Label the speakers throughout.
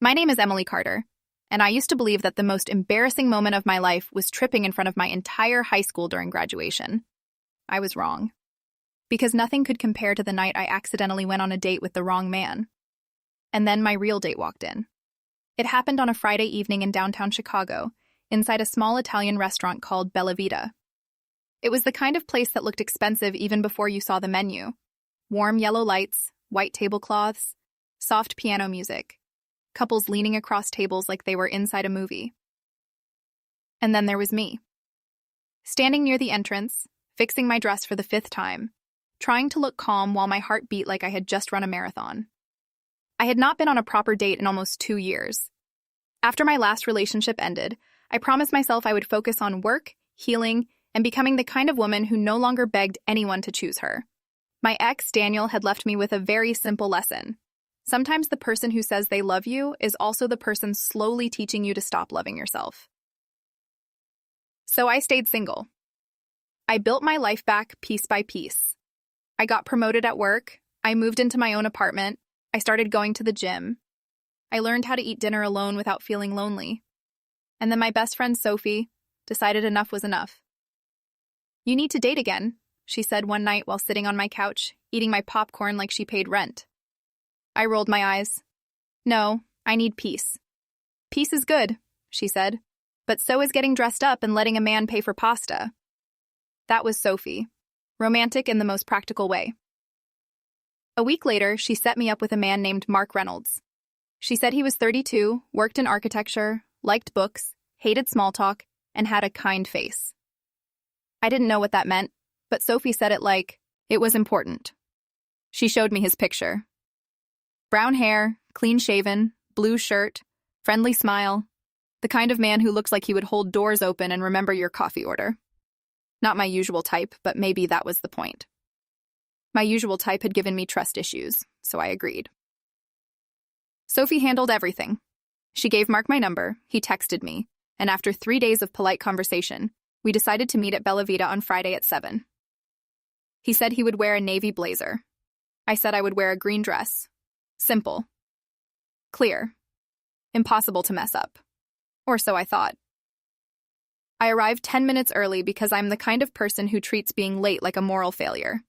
Speaker 1: My name is Emily Carter, and I used to believe that the most embarrassing moment of my life was tripping in front of my entire high school during graduation. I was wrong. Because nothing could compare to the night I accidentally went on a date with the wrong man. And then my real date walked in. It happened on a Friday evening in downtown Chicago, inside a small Italian restaurant called Bella Vita. It was the kind of place that looked expensive even before you saw the menu. Warm yellow lights, white tablecloths, soft piano music. Couples leaning across tables like they were inside a movie. And then there was me. Standing near the entrance, fixing my dress for the 5th time, trying to look calm while my heart beat like I had just run a marathon. I had not been on a proper date in almost 2 years. After my last relationship ended, I promised myself I would focus on work, healing, and becoming the kind of woman who no longer begged anyone to choose her. My ex, Daniel, had left me with a very simple lesson. Sometimes the person who says they love you is also the person slowly teaching you to stop loving yourself. So I stayed single. I built my life back piece by piece. I got promoted at work. I moved into my own apartment. I started going to the gym. I learned how to eat dinner alone without feeling lonely. And then my best friend, Sophie, decided enough was enough. "You need to date again," she said one night while sitting on my couch, eating my popcorn like she paid rent. I rolled my eyes. "No, I need peace." "Peace is good," she said, "but so is getting dressed up and letting a man pay for pasta." That was Sophie, romantic in the most practical way. A week later, she set me up with a man named Mark Reynolds. She said he was 32, worked in architecture, liked books, hated small talk, and had a kind face. I didn't know what that meant, but Sophie said it like it was important. She showed me his picture. Brown hair, clean-shaven, blue shirt, friendly smile, the kind of man who looks like he would hold doors open and remember your coffee order. Not my usual type, but maybe that was the point. My usual type had given me trust issues, so I agreed. Sophie handled everything. She gave Mark my number, he texted me, and after 3 days of polite conversation, we decided to meet at Bella Vita on Friday at 7. He said he would wear a navy blazer. I said I would wear a green dress. Simple. Clear. Impossible to mess up. Or so I thought. I arrived 10 minutes early because I'm the kind of person who treats being late like a moral failure.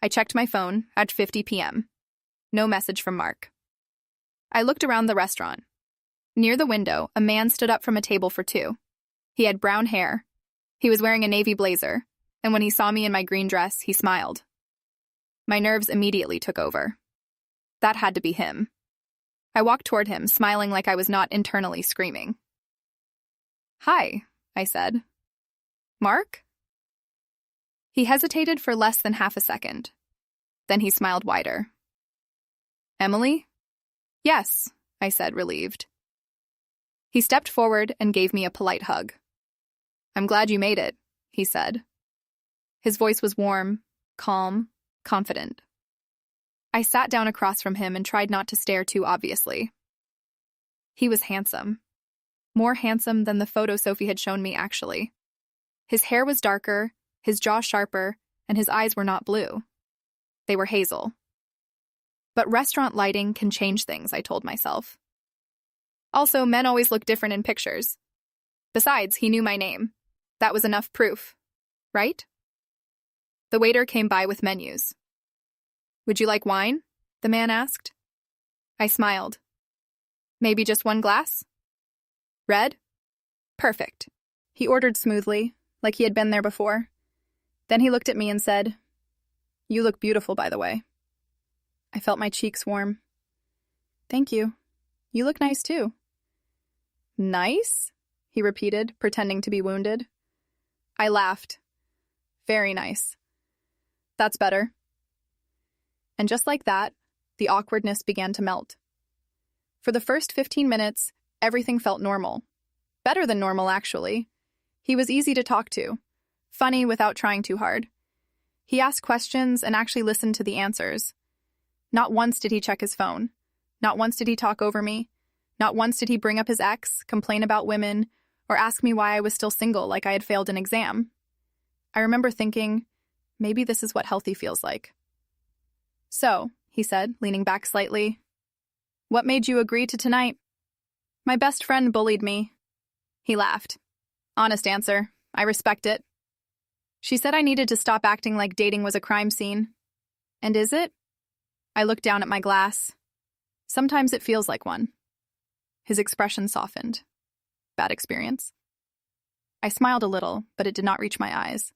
Speaker 1: I checked my phone at 50 p.m. No message from Mark. I looked around the restaurant. Near the window, a man stood up from a table for 2. He had brown hair. He was wearing a navy blazer, and when he saw me in my green dress, he smiled. My nerves immediately took over. That had to be him. I walked toward him, smiling like I was not internally screaming. "Hi," I said. "Mark?" He hesitated for less than half a second. Then he smiled wider. "Emily?" "Yes," I said, relieved. He stepped forward and gave me a polite hug. "I'm glad you made it," he said. His voice was warm, calm, confident. I sat down across from him and tried not to stare too obviously. He was handsome. More handsome than the photo Sophie had shown me, actually. His hair was darker, his jaw sharper, and his eyes were not blue. They were hazel. But restaurant lighting can change things, I told myself. Also, men always look different in pictures. Besides, he knew my name. That was enough proof, right? The waiter came by with menus. "Would you like wine?" the man asked. I smiled. "Maybe just 1 glass?" "Red?" "Perfect." He ordered smoothly, like he had been there before. Then he looked at me and said, "You look beautiful, by the way." I felt my cheeks warm. "Thank you. You look nice, too." "Nice?" he repeated, pretending to be wounded. I laughed. "Very nice. That's better." And just like that, the awkwardness began to melt. For the first 15 minutes, everything felt normal. Better than normal, actually. He was easy to talk to, funny without trying too hard. He asked questions and actually listened to the answers. Not once did he check his phone. Not once did he talk over me. Not once did he bring up his ex, complain about women, or ask me why I was still single like I had failed an exam. I remember thinking, maybe this is what healthy feels like. "So," he said, leaning back slightly, "what made you agree to tonight?" My best friend bullied me. He laughed. Honest answer. I respect it. She said I needed to stop acting like dating was a crime scene. And is it? I looked down at my glass. Sometimes it feels like one. His expression softened. Bad experience? I smiled a little, but it did not reach my eyes.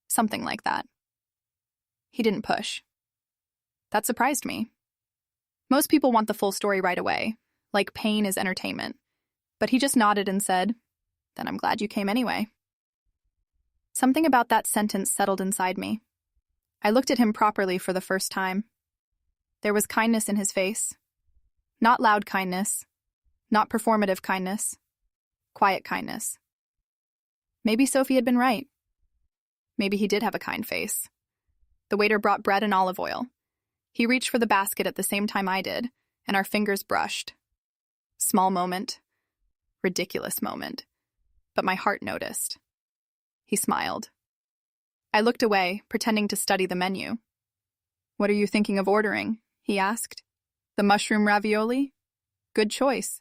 Speaker 1: Something like that. He didn't push. That surprised me. Most people want the full story right away, like pain is entertainment. But he just nodded and said, "Then I'm glad you came anyway." Something about that sentence settled inside me. I looked at him properly for the first time. There was kindness in his face. Not loud kindness. Not performative kindness. Quiet kindness. Maybe Sophie had been right. Maybe he did have a kind face. The waiter brought bread and olive oil. He reached for the basket at the same time I did, and our fingers brushed. Small moment. Ridiculous moment. But my heart noticed. He smiled. I looked away, pretending to study the menu. "What are you thinking of ordering?" he asked. "The mushroom ravioli? Good choice.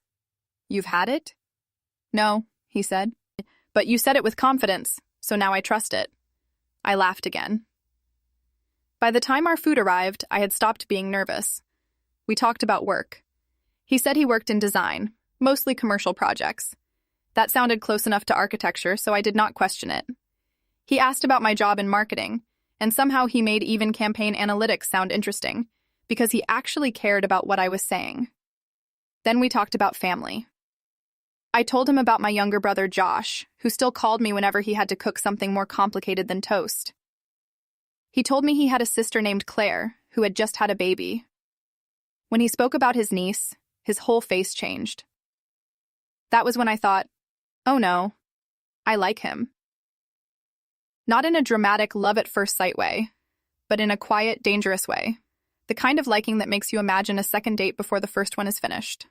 Speaker 1: You've had it?" "No," he said. "But you said it with confidence, so now I trust it." I laughed again. By the time our food arrived, I had stopped being nervous. We talked about work. He said he worked in design, mostly commercial projects. That sounded close enough to architecture, so I did not question it. He asked about my job in marketing, and somehow he made even campaign analytics sound interesting, because he actually cared about what I was saying. Then we talked about family. I told him about my younger brother Josh, who still called me whenever he had to cook something more complicated than toast. He told me he had a sister named Claire, who had just had a baby. When he spoke about his niece, his whole face changed. That was when I thought, oh no, I like him. Not in a dramatic love-at-first-sight way, but in a quiet, dangerous way. The kind of liking that makes you imagine a second date before the first one is finished.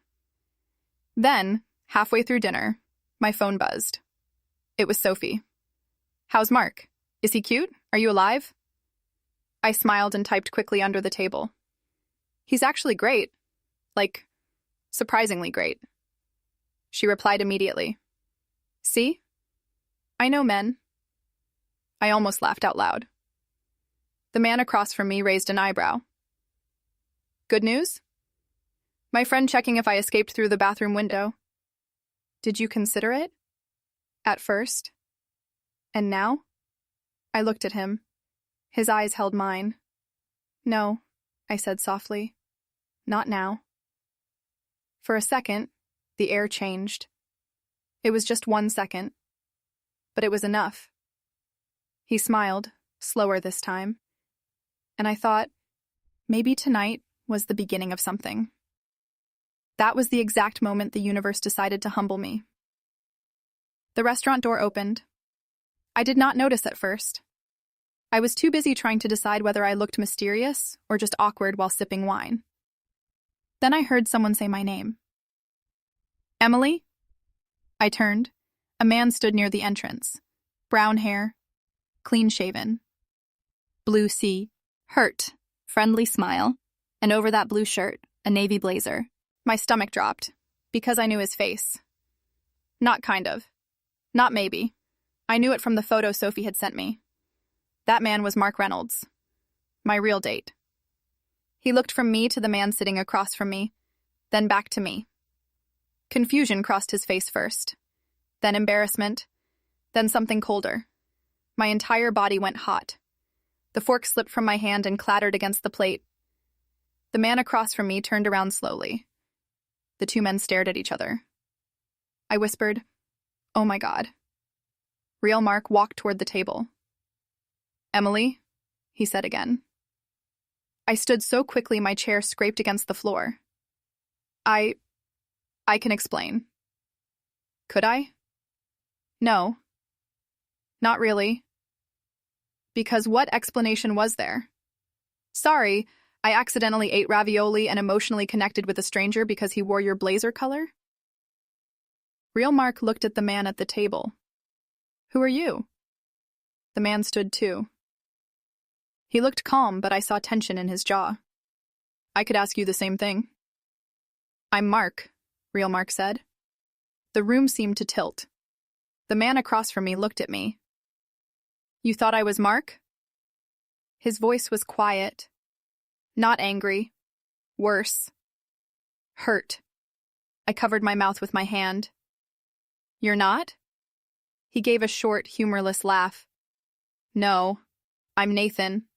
Speaker 1: Then, halfway through dinner, my phone buzzed. It was Sophie. "How's Mark? Is he cute? Are you alive?" I smiled and typed quickly under the table. "He's actually great. Like, surprisingly great." She replied immediately. "See? I know men." I almost laughed out loud. The man across from me raised an eyebrow. "Good news?" My friend checking if I escaped through the bathroom window. "Did you consider it? At first? And now?" I looked at him. His eyes held mine. "No," I said softly. "Not now." For a second, the air changed. It was just 1 second. But it was enough. He smiled, slower this time. And I thought, maybe tonight was the beginning of something. That was the exact moment the universe decided to humble me. The restaurant door opened. I did not notice at first. I was too busy trying to decide whether I looked mysterious or just awkward while sipping wine. Then I heard someone say my name. "Emily?" I turned. A man stood near the entrance. Brown hair, clean-shaven. Blue sea, hurt, friendly smile, and over that blue shirt, a navy blazer. My stomach dropped, because I knew his face. Not kind of. Not maybe. I knew it from the photo Sophie had sent me. That man was Mark Reynolds. My real date. He looked from me to the man sitting across from me, then back to me. Confusion crossed his face first, then embarrassment, then something colder. My entire body went hot. The fork slipped from my hand and clattered against the plate. The man across from me turned around slowly. The two men stared at each other. I whispered, "Oh my God." Real Mark walked toward the table. "Emily?" he said again. I stood so quickly my chair scraped against the floor. I can explain." Could I? No. Not really. Because what explanation was there? "Sorry, I accidentally ate ravioli and emotionally connected with a stranger because he wore your blazer color?" Real Mark looked at the man at the table. "Who are you?" The man stood too. He looked calm, but I saw tension in his jaw. "I could ask you the same thing." "I'm Mark," Real Mark said. The room seemed to tilt. The man across from me looked at me. "You thought I was Mark?" His voice was quiet. Not angry. Worse. Hurt. I covered my mouth with my hand. "You're not?" He gave a short, humorless laugh. "No, I'm Nathan."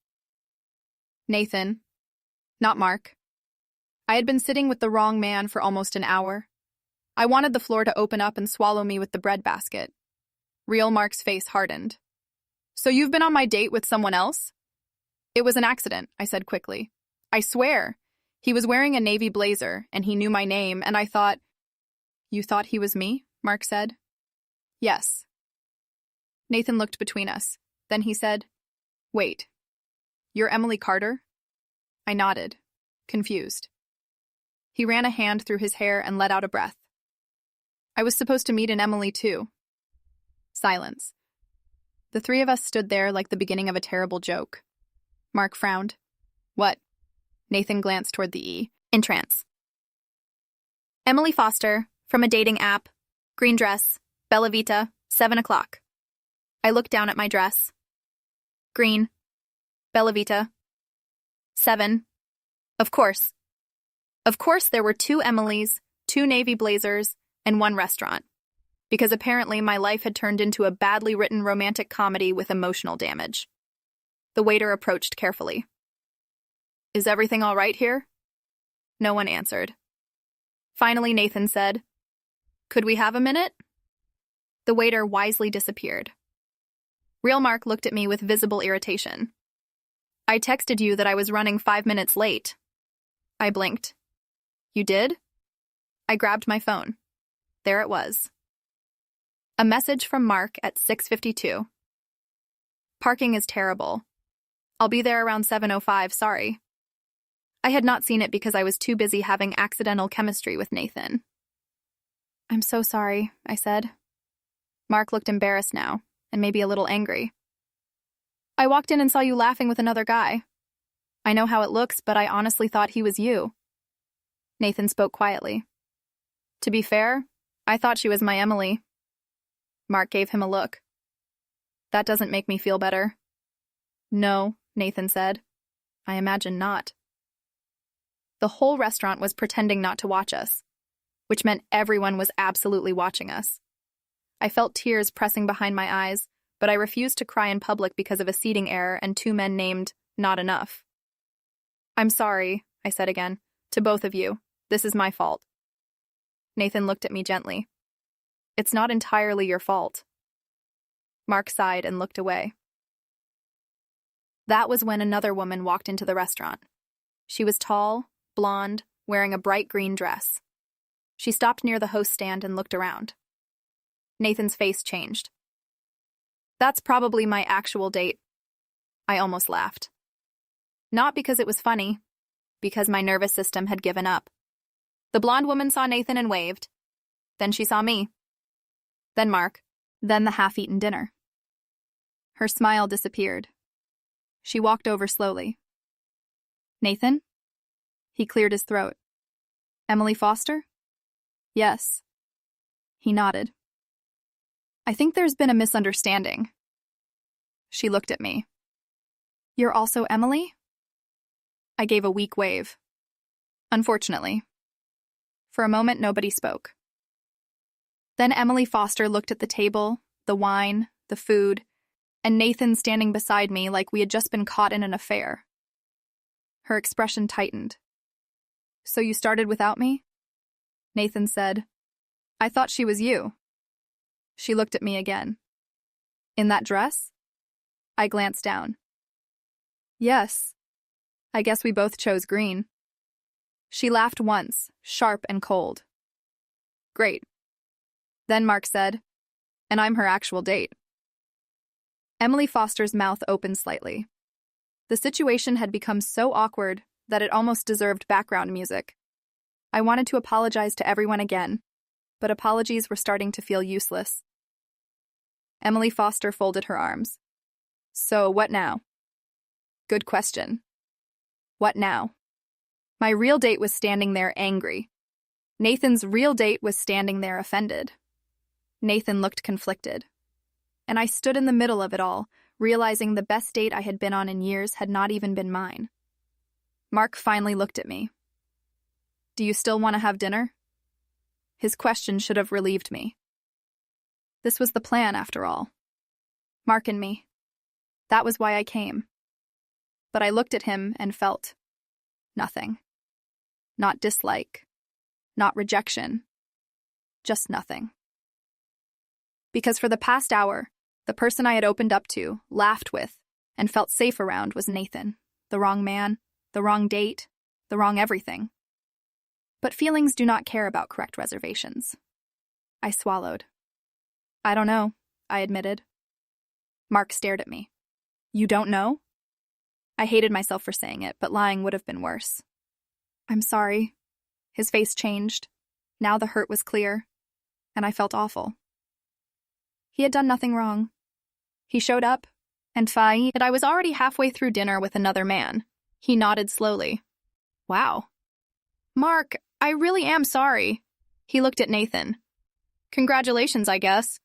Speaker 1: Nathan. Not Mark. I had been sitting with the wrong man for almost an hour. I wanted the floor to open up and swallow me with the breadbasket. Real Mark's face hardened. "So you've been on my date with someone else?" "It was an accident," I said quickly. "I swear." He was wearing a navy blazer, and he knew my name, and I thought... "You thought he was me?" Mark said. "Yes." Nathan looked between us. Then he said, "Wait. You're Emily Carter?" I nodded, confused. He ran a hand through his hair and let out a breath. "I was supposed to meet an Emily, too." Silence. The three of us stood there like the beginning of a terrible joke. Mark frowned. "What?" Nathan glanced toward the E. In trance. "Emily Foster, from a dating app. Green dress. Bella Vita, 7 o'clock. I looked down at my dress. Green. Bella Vita. 7. Of course. Of course there were 2 Emilys, 2 navy blazers, and 1 restaurant. Because apparently my life had turned into a badly written romantic comedy with emotional damage. The waiter approached carefully. "Is everything all right here?" No one answered. Finally, Nathan said, "Could we have a minute?" The waiter wisely disappeared. Real Mark looked at me with visible irritation. "I texted you that I was running 5 minutes late." I blinked. "You did?" I grabbed my phone. There it was. A message from Mark at 6:52. "Parking is terrible. I'll be there around 7:05, sorry." I had not seen it because I was too busy having accidental chemistry with Nathan. "I'm so sorry," I said. Mark looked embarrassed now, and maybe a little angry. "I walked in and saw you laughing with another guy. I know how it looks, but I honestly thought he was you." Nathan spoke quietly. "To be fair, I thought she was my Emily." Mark gave him a look. "That doesn't make me feel better." "No," Nathan said. "I imagine not." The whole restaurant was pretending not to watch us, which meant everyone was absolutely watching us. I felt tears pressing behind my eyes, but I refused to cry in public because of a seating error and 2 men named Not Enough. "I'm sorry," I said again, "to both of you. This is my fault." Nathan looked at me gently. "It's not entirely your fault." Mark sighed and looked away. That was when another woman walked into the restaurant. She was tall, blonde, wearing a bright green dress. She stopped near the host stand and looked around. Nathan's face changed. "That's probably my actual date." I almost laughed. Not because it was funny, because my nervous system had given up. The blonde woman saw Nathan and waved. Then she saw me. Then Mark. Then the half-eaten dinner. Her smile disappeared. She walked over slowly. "Nathan?" He cleared his throat. "Emily Foster?" "Yes." He nodded. "I think there's been a misunderstanding." She looked at me. "You're also Emily?" I gave a weak wave. "Unfortunately." For a moment, nobody spoke. Then Emily Foster looked at the table, the wine, the food, and Nathan standing beside me like we had just been caught in an affair. Her expression tightened. "So you started without me?" Nathan said, "I thought she was you." She looked at me again. "In that dress?" I glanced down. "Yes. I guess we both chose green." She laughed once, sharp and cold. "Great." Then Mark said, "And I'm her actual date." Emily Foster's mouth opened slightly. The situation had become so awkward that it almost deserved background music. I wanted to apologize to everyone again, but apologies were starting to feel useless. Emily Foster folded her arms. "So what now?" "Good question. What now?" My real date was standing there angry. Nathan's real date was standing there offended. Nathan looked conflicted. And I stood in the middle of it all, realizing the best date I had been on in years had not even been mine. Mark finally looked at me. Do you still want to have dinner? His question should have relieved me. This was the plan, after all. Mark and me. That was why I came. But I looked at him and felt nothing. Not dislike. Not rejection. Just nothing. Because for the past hour, the person I had opened up to, laughed with, and felt safe around was Nathan. The wrong man, the wrong date, the wrong everything. But feelings do not care about correct reservations. I swallowed. I don't know, I admitted. Mark stared at me. You don't know? I hated myself for saying it, but lying would have been worse. I'm sorry. His face changed. Now the hurt was clear, and I felt awful. He had done nothing wrong. He showed up, and I was already halfway through dinner with another man. He nodded slowly. Wow. Mark, I really am sorry. He looked at Nathan. Congratulations, I guess.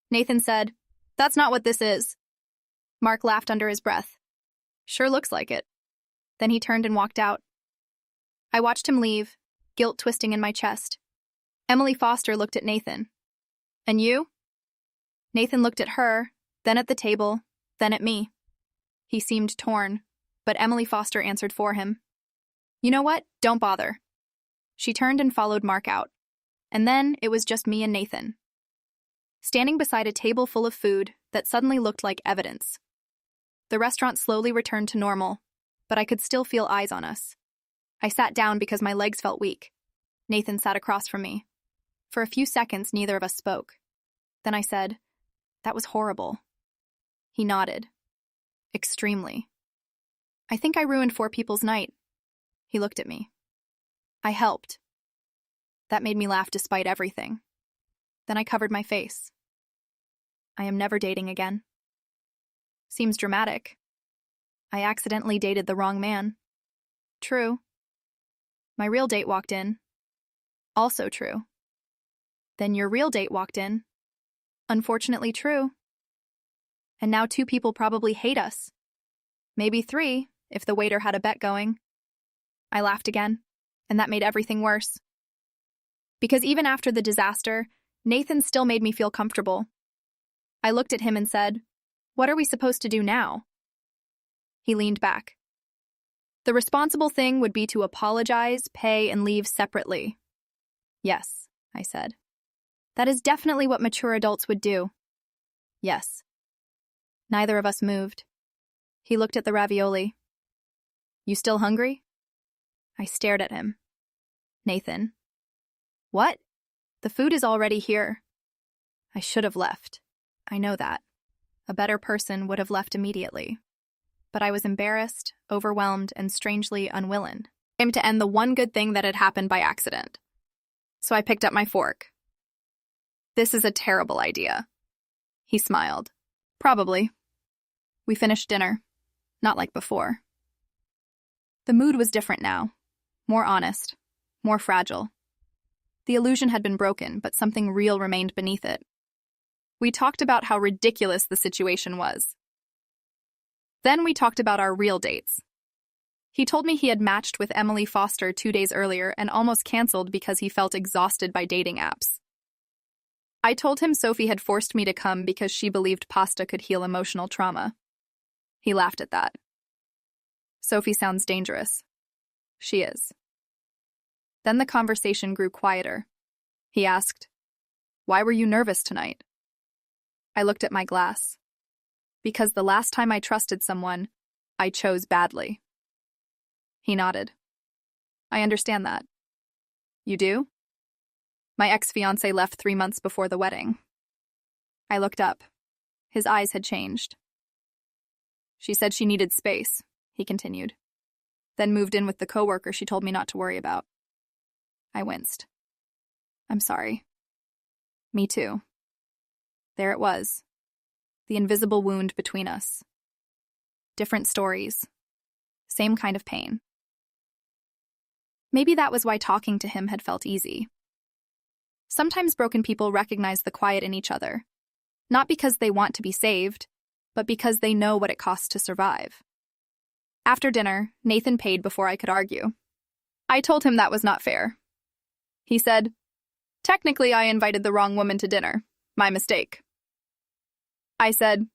Speaker 1: Nathan said, That's not what this is. Mark laughed under his breath. Sure looks like it. Then he turned and walked out. I watched him leave, guilt twisting in my chest. Emily Foster looked at Nathan. And you? Nathan looked at her, then at the table, then at me. He seemed torn, but Emily Foster answered for him. You know what? Don't bother. She turned and followed Mark out. And then it was just me and Nathan. Standing beside a table full of food that suddenly looked like evidence. The restaurant slowly returned to normal, but I could still feel eyes on us. I sat down because my legs felt weak. Nathan sat across from me. For a few seconds, neither of us spoke. Then I said, That was horrible. He nodded. Extremely. I think I ruined 4 people's night. He looked at me. I helped. That made me laugh despite everything. Then I covered my face. I am never dating again. Seems dramatic. I accidentally dated the wrong man. True. My real date walked in. Also true. Then your real date walked in. Unfortunately true. And now 2 people probably hate us. Maybe 3, if the waiter had a bet going. I laughed again, and that made everything worse. Because even after the disaster, Nathan still made me feel comfortable. I looked at him and said, What are we supposed to do now? He leaned back. The responsible thing would be to apologize, pay, and leave separately. Yes, I said. That is definitely what mature adults would do. Yes. Neither of us moved. He looked at the ravioli. You still hungry? I stared at him. Nathan. What? The food is already here. I should have left. I know that. A better person would have left immediately. But I was embarrassed, overwhelmed, and strangely unwilling. Aimed to end the one good thing that had happened by accident. So I picked up my fork. This is a terrible idea. He smiled. Probably. We finished dinner. Not like before. The mood was different now. More honest. More fragile. The illusion had been broken, but something real remained beneath it. We talked about how ridiculous the situation was. Then we talked about our real dates. He told me he had matched with Emily Foster 2 days earlier and almost canceled because he felt exhausted by dating apps. I told him Sophie had forced me to come because she believed pasta could heal emotional trauma. He laughed at that. Sophie sounds dangerous. She is. Then the conversation grew quieter. He asked, Why were you nervous tonight? I looked at my glass. Because the last time I trusted someone, I chose badly. He nodded. I understand that. You do? My ex-fiancé left 3 months before the wedding. I looked up. His eyes had changed. She said she needed space, he continued. Then moved in with the coworker she told me not to worry about. I winced. I'm sorry. Me too. There it was. The invisible wound between us. Different stories. Same kind of pain. Maybe that was why talking to him had felt easy. Sometimes broken people recognize the quiet in each other, not because they want to be saved, but because they know what it costs to survive. After dinner, Nathan paid before I could argue. I told him that was not fair. He said, "Technically, I invited the wrong woman to dinner. My mistake." I said,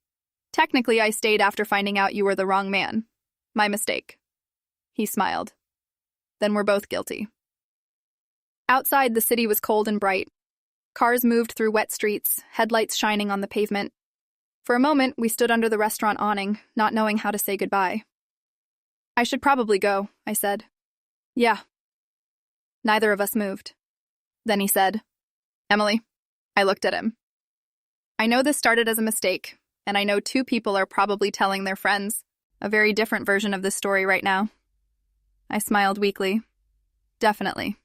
Speaker 1: "Technically, I stayed after finding out you were the wrong man. My mistake." He smiled. Then we're both guilty. Outside, the city was cold and bright. Cars moved through wet streets, headlights shining on the pavement. For a moment, we stood under the restaurant awning, not knowing how to say goodbye. "I should probably go," I said. "Yeah." Neither of us moved. Then he said, "Emily." I looked at him. "I know this started as a mistake, and I know two people are probably telling their friends a very different version of this story right now." I smiled weakly. "Definitely.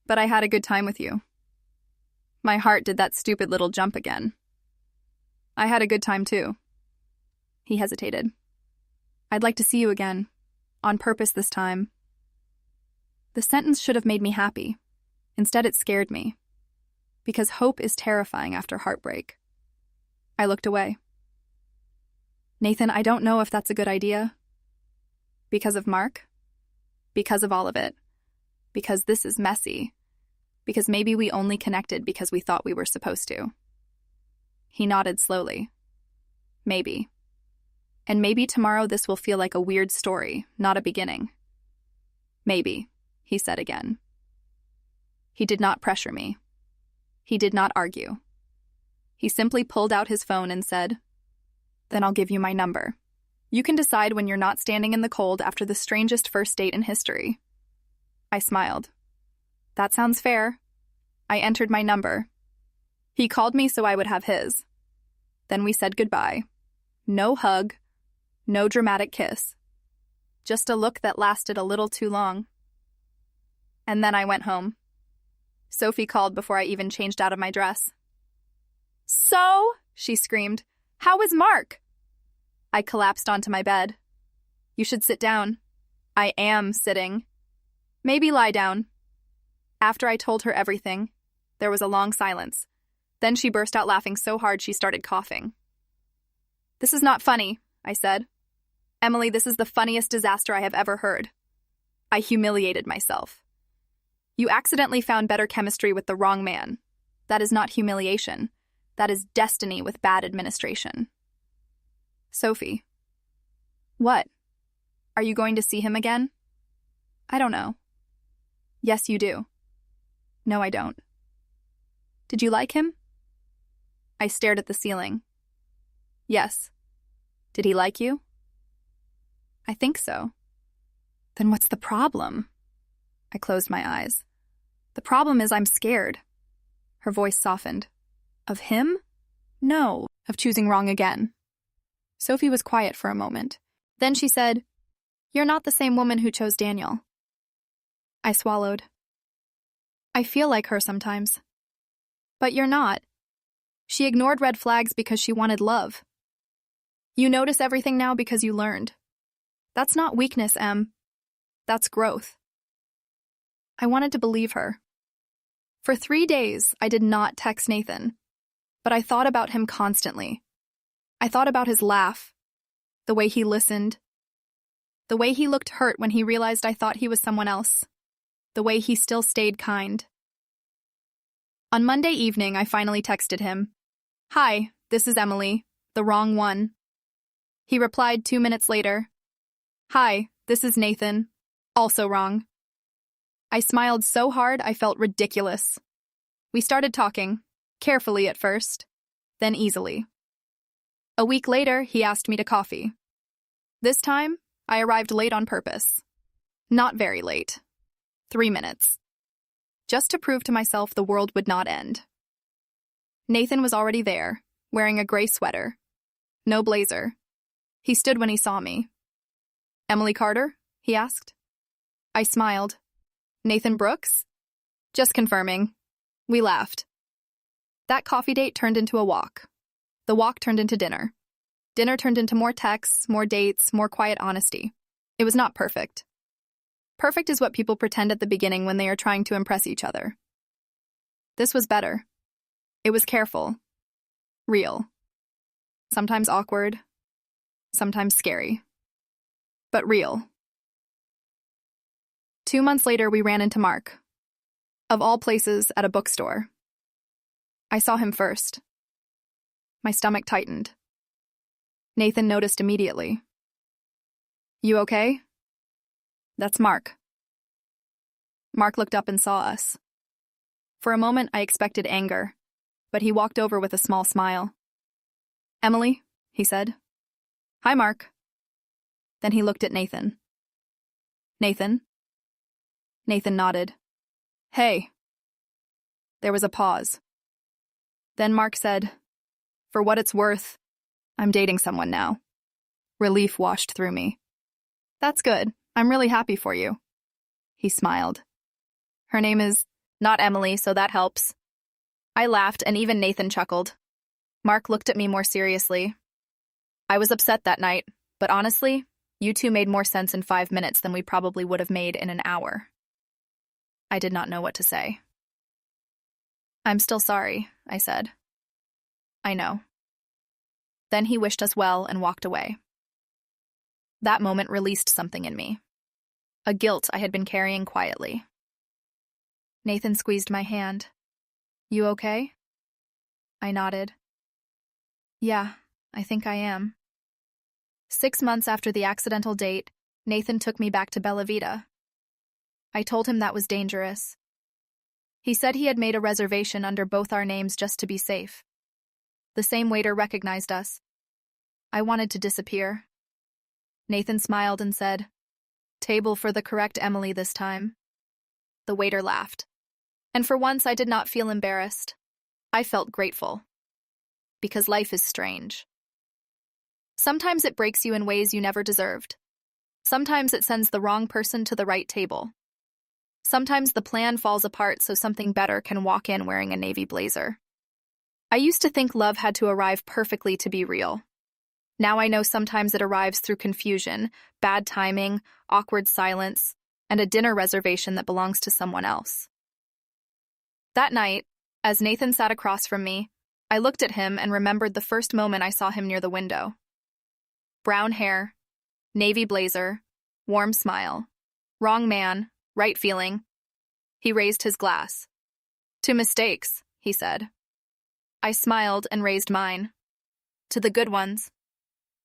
Speaker 1: But I had a good time with you." My heart did that stupid little jump again. "I had a good time too." He hesitated. "I'd like to see you again, on purpose this time." The sentence should have made me happy. Instead, it scared me. Because hope is terrifying after heartbreak. I looked away. "Nathan, I don't know if that's a good idea." "Because of Mark?" "Because of all of it. Because this is messy. Because maybe we only connected because we thought we were supposed to." He nodded slowly. "Maybe. And maybe tomorrow this will feel like a weird story, not a beginning." "Maybe," he said again. He did not pressure me. He did not argue. He simply pulled out his phone and said, "Then I'll give you my number. You can decide when you're not standing in the cold after the strangest first date in history." I smiled. "That sounds fair." I entered my number. He called me so I would have his. Then we said goodbye. No hug, no dramatic kiss. Just a look that lasted a little too long. And then I went home. Sophie called before I even changed out of my dress. "So," she screamed, "how is Mark?" I collapsed onto my bed. "You should sit down." "I am sitting." "Maybe lie down." After I told her everything, there was a long silence. Then she burst out laughing so hard she started coughing. "This is not funny," I said. "Emily, this is the funniest disaster I have ever heard." I humiliated myself. "You accidentally found better chemistry with the wrong man. That is not humiliation. That is destiny with bad administration." "Sophie." "What? Are you going to see him again?" "I don't know." "Yes, you do." "No, I don't." "Did you like him?" I stared at the ceiling. "Yes." "Did he like you?" "I think so." "Then what's the problem?" I closed my eyes. "The problem is I'm scared." Her voice softened. "Of him?" "No, of choosing wrong again." Sophie was quiet for a moment. Then she said, "You're not the same woman who chose Daniel." I swallowed. "I feel like her sometimes." "But you're not. She ignored red flags because she wanted love. You notice everything now because you learned. That's not weakness, Em. That's growth." I wanted to believe her. For 3 days, I did not text Nathan, but I thought about him constantly. I thought about his laugh, the way he listened, the way he looked hurt when he realized I thought he was someone else, the way he still stayed kind. On Monday evening, I finally texted him, "Hi, this is Emily, the wrong one." He replied 2 minutes later, "Hi, this is Nathan, also wrong." I smiled so hard I felt ridiculous. We started talking, carefully at first, then easily. A week later, he asked me to coffee. This time, I arrived late on purpose. Not very late. 3 minutes. Just to prove to myself the world would not end. Nathan was already there, wearing a gray sweater. No blazer. He stood when he saw me. "Emily Carter?" he asked. I smiled. "Nathan Brooks?" "Just confirming." We laughed. That coffee date turned into a walk. The walk turned into dinner. Dinner turned into more texts, more dates, more quiet honesty. It was not perfect. Perfect is what people pretend at the beginning when they are trying to impress each other. This was better. It was careful. Real. Sometimes awkward. Sometimes scary. But real. 2 months later, we ran into Mark. Of all places, at a bookstore. I saw him first. My stomach tightened. Nathan noticed immediately. "You okay?" "That's Mark." Mark looked up and saw us. For a moment, I expected anger, but he walked over with a small smile. "Emily," he said. "Hi, Mark." Then he looked at Nathan. "Nathan?" Nathan nodded. "Hey." There was a pause. Then Mark said, "For what it's worth, I'm dating someone now." Relief washed through me. "That's good. I'm really happy for you." He smiled. "Her name is not Emily, so that helps." I laughed, and even Nathan chuckled. Mark looked at me more seriously. "I was upset that night, but honestly, you two made more sense in 5 minutes than we probably would have made in an hour." I did not know what to say. "I'm still sorry," I said. "I know." Then he wished us well and walked away. That moment released something in me. A guilt I had been carrying quietly. Nathan squeezed my hand. "You okay?" I nodded. "Yeah, I think I am." 6 months after the accidental date, Nathan took me back to Bella Vita. I told him that was dangerous. He said he had made a reservation under both our names just to be safe. The same waiter recognized us. I wanted to disappear. Nathan smiled and said, "Table for the correct Emily this time." The waiter laughed. And for once I did not feel embarrassed. I felt grateful. Because life is strange. Sometimes it breaks you in ways you never deserved. Sometimes it sends the wrong person to the right table. Sometimes the plan falls apart so something better can walk in wearing a navy blazer. I used to think love had to arrive perfectly to be real. Now I know sometimes it arrives through confusion, bad timing, awkward silence, and a dinner reservation that belongs to someone else. That night, as Nathan sat across from me, I looked at him and remembered the first moment I saw him near the window. Brown hair, navy blazer, warm smile. Wrong man, right feeling. He raised his glass. "To mistakes," he said. I smiled and raised mine. "To the good ones."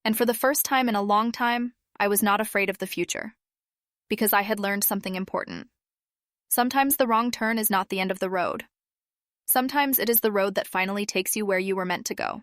Speaker 1: And for the first time in a long time, I was not afraid of the future. Because I had learned something important. Sometimes the wrong turn is not the end of the road. Sometimes it is the road that finally takes you where you were meant to go.